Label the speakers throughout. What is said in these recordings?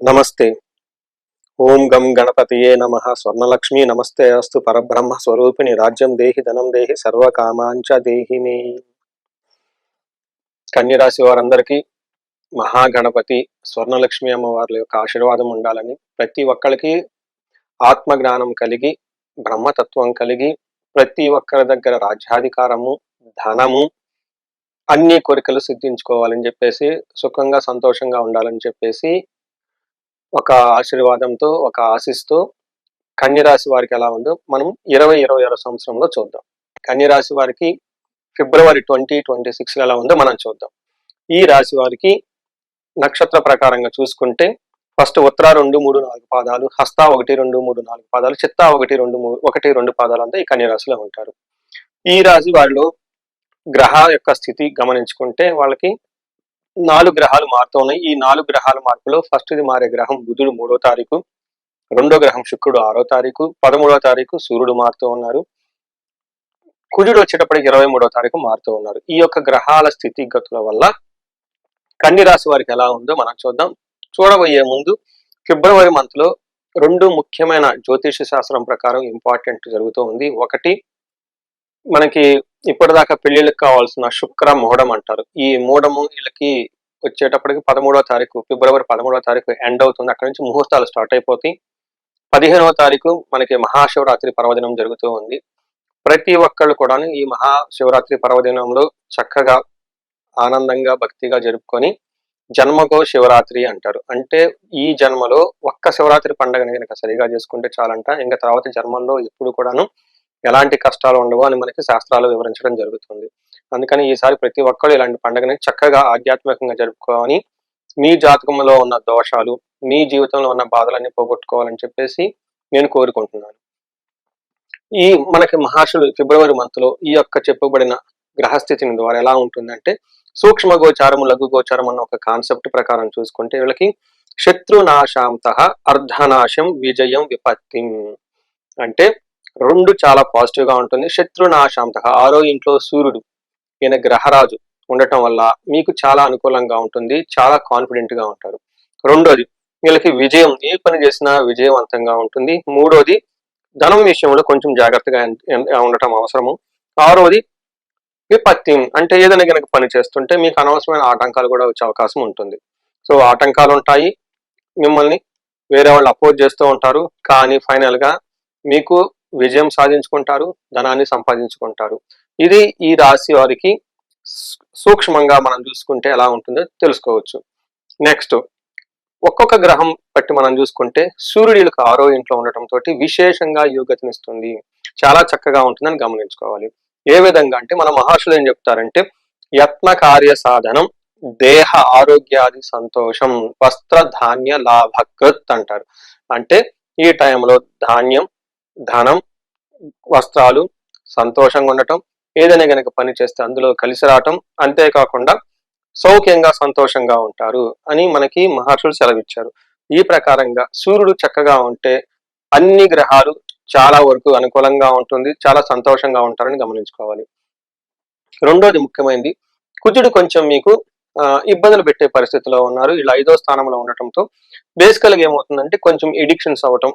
Speaker 1: నమస్తే. ఓం గం గణపతియే నమః. స్వర్ణలక్ష్మి నమస్తే అస్తు. పరబ్రహ్మ స్వరూపిణి రాజ్యం దేహి ధనం దేహి సర్వకామాంచ దేహిని. కన్యరాశి వారందరికీ మహాగణపతి స్వర్ణలక్ష్మి అమ్మవార్ల యొక్క ఆశీర్వాదం ఉండాలని, ప్రతి ఒక్కరికి ఆత్మజ్ఞానం కలిగి బ్రహ్మతత్వం కలిగి ప్రతి ఒక్కరి దగ్గర రాజ్యాధికారము, ధనము, అన్ని కోరికలు సిద్ధించుకోవాలని చెప్పేసి, సుఖంగా సంతోషంగా ఉండాలని చెప్పేసి ఒక ఆశీర్వాదంతో, ఒక ఆశిస్తూ కన్యరాశి వారికి ఎలా ఉందో మనం 2026 సంవత్సరంలో చూద్దాం. కన్యరాశి వారికి ఫిబ్రవరి 2026 ఎలా ఉందో మనం చూద్దాం. ఈ రాశి వారికి నక్షత్ర ప్రకారంగా చూసుకుంటే ఫస్ట్ ఉత్తర 2, 3, 4 పాదాలు, హస్త 1, 2, 3, 4 పాదాలు, చిత్త 1, 2 పాదాలు అంతా ఈ కన్యరాశిలో ఉంటారు. ఈ రాశి వారిలో గ్రహాల యొక్క స్థితి గమనించుకుంటే వాళ్ళకి 4 గ్రహాలు మారుతూ ఉన్నాయి. ఈ 4 గ్రహాల మార్పులో ఫస్ట్ది మారే గ్రహం బుధుడు 3వ తారీఖు, రెండో గ్రహం శుక్రుడు 6వ తారీఖు, 13వ తారీఖు సూర్యుడు మారుతూ ఉన్నారు, కుజుడు వచ్చేటప్పటికి 23వ తారీఖు మారుతూ ఉన్నారు. ఈ యొక్క గ్రహాల స్థితిగతుల వల్ల కన్యరాశి వారికి ఎలా ఉందో మనం చూద్దాం. చూడబోయే ముందు ఫిబ్రవరి మంత్ లో 2 ముఖ్యమైన జ్యోతిష శాస్త్రం ప్రకారం ఇంపార్టెంట్ జరుగుతూ ఉంది. ఒకటి, మనకి ఇప్పటిదాకా పెళ్లిళ్ళకి కావాల్సిన శుక్ర మోడం అంటారు. ఈ మోడము వీళ్ళకి వచ్చేటప్పటికి 13వ తారీఖు, ఫిబ్రవరి 13వ తారీఖు ఎండ్ అవుతుంది. అక్కడి నుంచి ముహూర్తాలు స్టార్ట్ అయిపోతాయి. 15వ తారీఖు మనకి మహాశివరాత్రి పర్వదినం జరుగుతూ ఉంది. ప్రతి ఒక్కళ్ళు కూడా ఈ మహాశివరాత్రి పర్వదినంలో చక్కగా ఆనందంగా భక్తిగా జరుపుకొని జన్మకో శివరాత్రి అంటారు. అంటే ఈ జన్మలో ఒక్క శివరాత్రి పండుగని కనుక సరిగా చేసుకుంటే చాలంట, ఇంకా తర్వాత జన్మల్లో ఎప్పుడు కూడాను ఎలాంటి కష్టాలు ఉండవు అని మనకి శాస్త్రాలు వివరించడం జరుగుతుంది. అందుకని ఈసారి ప్రతి ఒక్కరు ఇలాంటి పండుగని చక్కగా ఆధ్యాత్మికంగా జరుపుకోవాలని, మీ జాతకంలో ఉన్న దోషాలు, మీ జీవితంలో ఉన్న బాధలన్నీ పోగొట్టుకోవాలని చెప్పేసి నేను కోరుకుంటున్నాను. ఈ మనకి మహర్షులు ఫిబ్రవరి మంత్ లో ఈ యొక్క చెప్పబడిన గ్రహస్థితిని ద్వారా ఎలా ఉంటుందంటే, సూక్ష్మ గోచారము, లఘు గోచారం అన్న ఒక కాన్సెప్ట్ ప్రకారం చూసుకుంటే వీళ్ళకి శత్రునాశాంత అర్ధనాశం విజయం విపత్తి అంటే 2 చాలా పాజిటివ్ గా ఉంటుంది. శత్రునాశాంత 6వ ఇంట్లో సూర్యుడు, ఈయన గ్రహరాజు ఉండటం వల్ల మీకు చాలా అనుకూలంగా ఉంటుంది, చాలా కాన్ఫిడెంట్ గా ఉంటారు. రెండోది, వీళ్ళకి విజయం, ఏ పని చేసినా విజయవంతంగా ఉంటుంది. మూడోది, ధనం విషయంలో కొంచెం జాగ్రత్తగా ఉండటం అవసరము. 6వది విపత్తి, అంటే ఏదైనా కనుక పని చేస్తుంటే మీకు అనవసరమైన ఆటంకాలు కూడా వచ్చే అవకాశం ఉంటుంది. సో ఆటంకాలు ఉంటాయి, మిమ్మల్ని వేరే వాళ్ళు అపోజ్ చేస్తూ ఉంటారు, కానీ ఫైనల్ గా మీకు విజయం సాధించుకుంటారు, ధనాన్ని సంపాదించుకుంటారు. ఇది ఈ రాశి వారికి సూక్ష్మంగా మనం చూసుకుంటే ఎలా ఉంటుందో తెలుసుకోవచ్చు. నెక్స్ట్, ఒక్కొక్క గ్రహం బట్టి మనం చూసుకుంటే సూర్యుడికి 6వ ఇంట్లో ఉండటం తోటి విశేషంగా యోగతనిస్తుంది, చాలా చక్కగా ఉంటుందని గమనించుకోవాలి. ఏ విధంగా అంటే మన మహర్షులు ఏం చెప్తారంటే, యత్న కార్య సాధనం, దేహ ఆరోగ్యాది సంతోషం, వస్త్ర ధాన్య లాభకృత్ అంటారు. అంటే ఈ టైంలో ధాన్యం, ధనం, వస్త్రాలు, సంతోషంగా ఉండటం, ఏదైనా కనుక పని చేస్తే అందులో కలిసి రావటం, అంతేకాకుండా సౌఖ్యంగా సంతోషంగా ఉంటారు అని మనకి మహర్షులు సెలవిచ్చారు. ఈ ప్రకారంగా సూర్యుడు చక్కగా ఉంటే అన్ని గ్రహాలు చాలా వరకు అనుకూలంగా ఉంటుంది, చాలా సంతోషంగా ఉంటారని గమనించుకోవాలి. రెండోది ముఖ్యమైనది, కుజుడు కొంచెం మీకు ఇబ్బందులు పెట్టే పరిస్థితిలో ఉన్నారు. ఇలా 5వ స్థానంలో ఉండటంతో బేసికల్గా ఏమవుతుందంటే కొంచెం ఎడిక్షన్స్ అవ్వటం,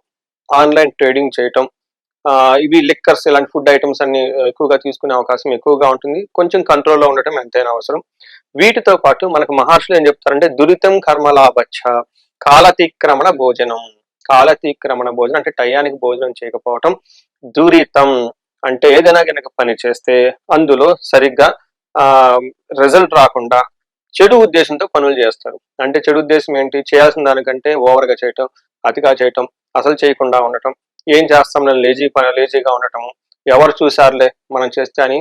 Speaker 1: ఆన్లైన్ ట్రేడింగ్ చేయటం, ఇవి లిక్కర్స్ ఇలాంటి ఫుడ్ ఐటమ్స్ అన్ని ఎక్కువగా తీసుకునే అవకాశం ఎక్కువగా ఉంటుంది. కొంచెం కంట్రోల్లో ఉండటం ఎంతైనా అవసరం. వీటితో పాటు మనకు మహర్షులు ఏం చెప్తారంటే, దురితం కర్మలాభచ్చ కాలతిక్రమణ భోజనం. కాలతిక్రమణ భోజనం అంటే టయానికి భోజనం చేయకపోవటం. దురితం అంటే ఏదైనా కనుక పని చేస్తే అందులో సరిగ్గా రిజల్ట్ రాకుండా చెడు ఉద్దేశంతో పనులు చేస్తారు. అంటే చెడు ఉద్దేశం ఏంటి, చేయాల్సిన దానికంటే ఓవర్గా చేయటం, అతిగా చేయటం, అసలు చేయకుండా ఉండటం, ఏం చేస్తాం నేను లేజీగా ఉండటము, ఎవరు చూసారులే మనం చేస్తే అని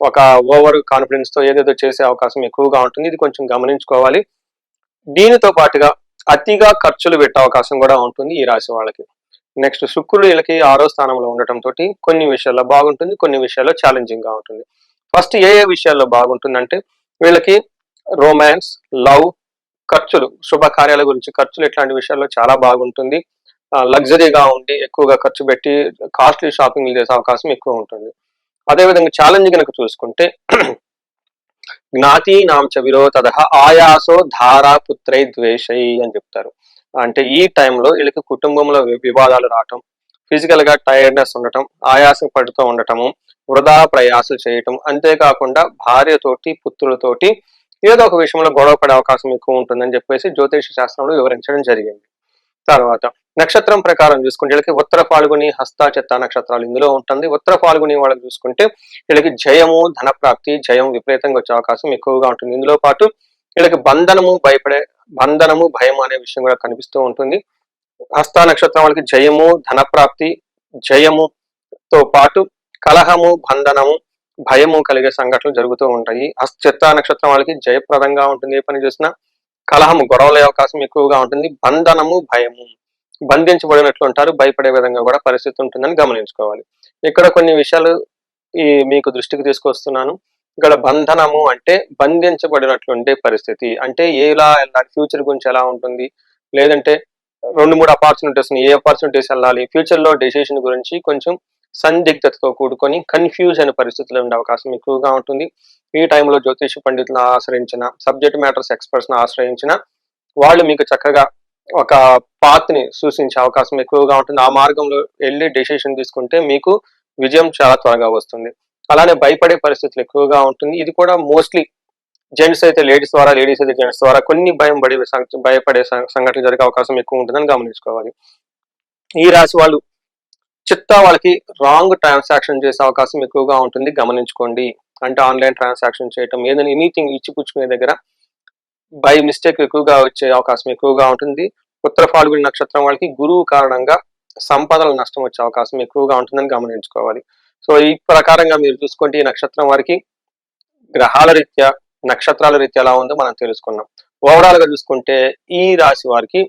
Speaker 1: ఒక ఓవర్ కాన్ఫిడెన్స్ తో ఏదేదో చేసే అవకాశం ఎక్కువగా ఉంటుంది. ఇది కొంచెం గమనించుకోవాలి. దీనితో పాటుగా అతిగా ఖర్చులు పెట్టే అవకాశం కూడా ఉంటుంది ఈ రాశి వాళ్ళకి. నెక్స్ట్, శుక్రుడు వీళ్ళకి 6వ స్థానంలో ఉండటం తోటి కొన్ని విషయాల్లో బాగుంటుంది, కొన్ని విషయాల్లో ఛాలెంజింగ్ గా ఉంటుంది. ఫస్ట్ ఏ విషయాల్లో బాగుంటుందంటే, వీళ్ళకి రొమాన్స్, లవ్, ఖర్చులు, శుభకార్యాల గురించి ఖర్చులు, ఇట్లాంటి విషయాల్లో చాలా బాగుంటుంది. లగ్జరీగా ఉండి ఎక్కువగా ఖర్చు పెట్టి కాస్ట్లీ షాపింగ్ చేసే అవకాశం ఎక్కువ ఉంటుంది. అదేవిధంగా ఛాలెంజ్ కనుక చూసుకుంటే, జ్ఞాతీనాంచ విరోధ ఆయాసో ధారా పుత్రై ద్వేషై అని చెప్తారు. అంటే ఈ టైంలో వీళ్ళకి కుటుంబంలో వివాదాలు రావటం, ఫిజికల్ గా టైర్డ్నెస్ ఉండటం, ఆయాసం పడుతూ ఉండటము, వృధా ప్రయాసలు చేయటం, అంతేకాకుండా భార్యతోటి పుత్రులతోటి ఏదో ఒక విషయంలో గొడవ పడే అవకాశం ఎక్కువ ఉంటుందని చెప్పేసి జ్యోతిష శాస్త్రంలో వివరించడం జరిగింది. తర్వాత నక్షత్రం ప్రకారం చూసుకుంటే వీళ్ళకి ఉత్తర ఫాల్గుని, హస్త, చిత్త నక్షత్రాలు ఇందులో ఉంటుంది. ఉత్తర ఫాల్గుని వాళ్ళకి చూసుకుంటే వీళ్ళకి జయము, ధన ప్రాప్తి, జయం విపరీతంగా వచ్చే అవకాశం ఎక్కువగా ఉంటుంది. ఇందులో పాటు వీళ్ళకి బంధనము, భయం అనే విషయం కూడా కనిపిస్తూ ఉంటుంది. హస్త నక్షత్రం వాళ్ళకి జయము, ధన ప్రాప్తి, జయముతో పాటు కలహము, బంధనము, భయము కలిగే సంఘటనలు జరుగుతూ ఉంటాయి. చిత్త నక్షత్రం వాళ్ళకి జయప్రదంగా ఉంటుంది. ఏ పని చేసినా కలహము, గొడవలే అవకాశం ఎక్కువగా ఉంటుంది. బంధనము, భయము, బంధించబడినట్లు ఉంటారు. భయపడే విధంగా కూడా పరిస్థితి ఉంటుందని గమనించుకోవాలి. ఇక్కడ కొన్ని విషయాలు మీకు దృష్టికి తీసుకొస్తున్నాను. ఇక్కడ బంధనము అంటే బంధించబడినట్లు ఉండే పరిస్థితి. అంటే ఎలా వెళ్ళాలి, ఫ్యూచర్ గురించి ఎలా ఉంటుంది, లేదంటే 2-3 ఆపర్చునిటీస్, ఏ ఆపర్చునిటీస్ వెళ్ళాలి, ఫ్యూచర్ లో డెసిషన్ గురించి కొంచెం సందిగ్ధతతో కూడుకొని కన్ఫ్యూజ్ అయిన పరిస్థితులు ఉండే అవకాశం ఎక్కువగా ఉంటుంది. ఈ టైంలో జ్యోతిష పండితులను ఆశ్రయించిన, సబ్జెక్ట్ మ్యాటర్స్ ఎక్స్పర్ట్స్ ని ఆశ్రయించిన వాళ్ళు మీకు చక్కగా ఒక పాత్ ని సూచించే అవకాశం ఎక్కువగా ఉంటుంది. ఆ మార్గంలో వెళ్ళి డెసిషన్ తీసుకుంటే మీకు విజయం చాలా త్వరగా వస్తుంది. అలానే భయపడే పరిస్థితులు ఎక్కువగా ఉంటుంది. ఇది కూడా మోస్ట్లీ జెంట్స్ అయితే లేడీస్ ద్వారా, లేడీస్ అయితే జెంట్స్ ద్వారా కొన్ని భయపడే సంఘటనలు జరిగే అవకాశం ఎక్కువ ఉంటుందని గమనించుకోవాలి. ఈ రాశి వాళ్ళు చిత్తా వాళ్ళకి రాంగ్ ట్రాన్సాక్షన్ చేసే అవకాశం ఎక్కువగా ఉంటుంది, గమనించుకోండి. అంటే ఆన్లైన్ ట్రాన్సాక్షన్ చేయటం, ఏదైనా ఎనీథింగ్ ఇచ్చిపుచ్చుకునే దగ్గర బై మిస్టేక్ ఎక్కువగా వచ్చే అవకాశం ఎక్కువగా ఉంటుంది. ఉత్తర ఫాల్గుని నక్షత్రం వాళ్ళకి గురువు కారణంగా సంపదల నష్టం వచ్చే అవకాశం ఎక్కువగా ఉంటుందని గమనించుకోవాలి. సో ఈ ప్రకారంగా మీరు చూసుకుంటే ఈ నక్షత్రం వారికి గ్రహాల రీత్యా, నక్షత్రాల రీత్యా ఎలా ఉందో మనం తెలుసుకున్నాం. ఓవరాల్ గా చూసుకుంటే ఈ రాశి వారికి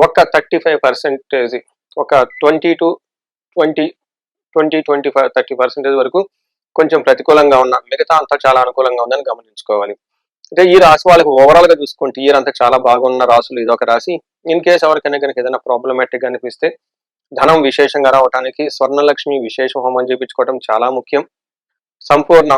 Speaker 1: ఒక 35%, ఒక 20-30% వరకు కొంచెం ప్రతికూలంగా ఉన్న, మిగతా అంతా చాలా అనుకూలంగా ఉందని గమనించుకోవాలి. అంటే ఈ రాశి వాళ్ళకి ఓవరాల్ గా చూసుకుంటే ఇయర్ అంతా చాలా బాగున్న రాశులు ఇదొక రాశి. ఇన్ కేసు ఎవరికైనా కనుక ఏదైనా ప్రాబ్లమాటిక్ అనిపిస్తే ధనం విశేషంగా రావడానికి స్వర్ణలక్ష్మి విశేష హోమం చేయించుకోవడం చాలా ముఖ్యం. సంపూర్ణ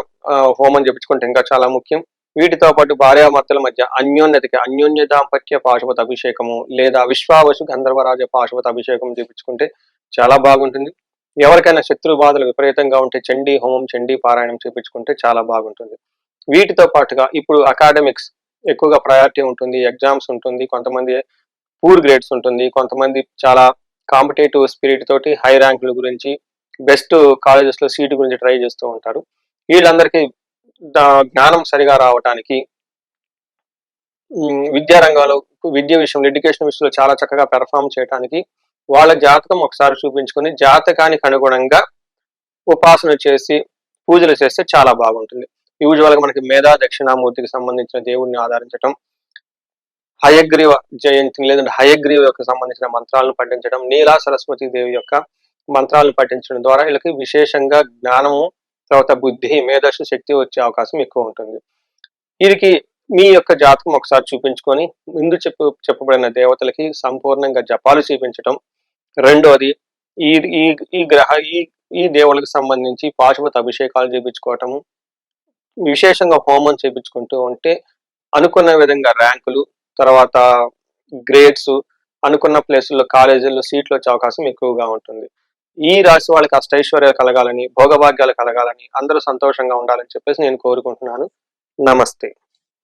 Speaker 1: హోమం చేయించుకుంటే ఇంకా చాలా ముఖ్యం. వీటితో పాటు భార్యాభర్తల మధ్య అన్యోన్య దాంపత్య పాశుపత అభిషేకము లేదా విశ్వావసు గంధర్వరాజ పాశుపత అభిషేకం చేయించుకుంటే చాలా బాగుంటుంది. ఎవరికైనా శత్రు బాధలు విపరీతంగా ఉంటే చండీ హోమం, చండీ పారాయణం చేయించుకుంటే చాలా బాగుంటుంది. వీటితో పాటుగా ఇప్పుడు అకాడమిక్స్ ఎక్కువగా ప్రయారిటీ ఉంటుంది, ఎగ్జామ్స్ ఉంటుంది, కొంతమంది పూర్ గ్రేడ్స్ ఉంటుంది, కొంతమంది చాలా కాంపిటేటివ్ స్పిరిట్ తోటి హై ర్యాంకుల గురించి, బెస్ట్ కాలేజెస్ లో సీటు గురించి ట్రై చేస్తూ ఉంటారు. వీళ్ళందరికీ జ్ఞానం సరిగా రావడానికి, విద్యారంగంలో విద్య విషయంలో, ఎడ్యుకేషన్ విషయంలో చాలా చక్కగా పెర్ఫామ్ చేయడానికి వాళ్ళ జాతకం ఒకసారి చూపించుకొని జాతకానికి అనుగుణంగా ఉపాసన చేసి పూజలు చేస్తే చాలా బాగుంటుంది. యూజువల్ గా మనకి మేధా దక్షిణామూర్తికి సంబంధించిన దేవుడిని ఆధారించడం, హయగ్రీవ జయంతి లేదంటే హయగ్రీవ యొక్క సంబంధించిన మంత్రాలను పఠించడం, నీలా సరస్వతి దేవి యొక్క మంత్రాలను పఠించడం ద్వారా వీళ్ళకి విశేషంగా జ్ఞానము, తర్వాత బుద్ధి, మేధస్సు, శక్తి వచ్చే అవకాశం ఎక్కువ ఉంటుంది. వీరికి మీ యొక్క జాతకం ఒకసారి చూపించుకొని ముందు చెప్పబడిన దేవతలకి సంపూర్ణంగా జపాలు చూపించటం, రెండోది ఈ ఈ ఈ గ్రహ ఈ దేవుళ్ళకి సంబంధించి పాశుపత అభిషేకాలు చేయించుకోవటము, విశేషంగా హోమం చేయించుకుంటూ ఉంటే అనుకున్న విధంగా ర్యాంకులు, తర్వాత గ్రేడ్స్, అనుకున్న ప్లేసుల్లో కాలేజీల్లో సీట్లు వచ్చే అవకాశం ఎక్కువగా ఉంటుంది. ఈ రాశి వాళ్ళకి అష్టైశ్వర్యాలు కలగాలని, భోగభాగ్యాలు కలగాలని, అందరూ సంతోషంగా ఉండాలని చెప్పేసి నేను కోరుకుంటున్నాను. నమస్తే.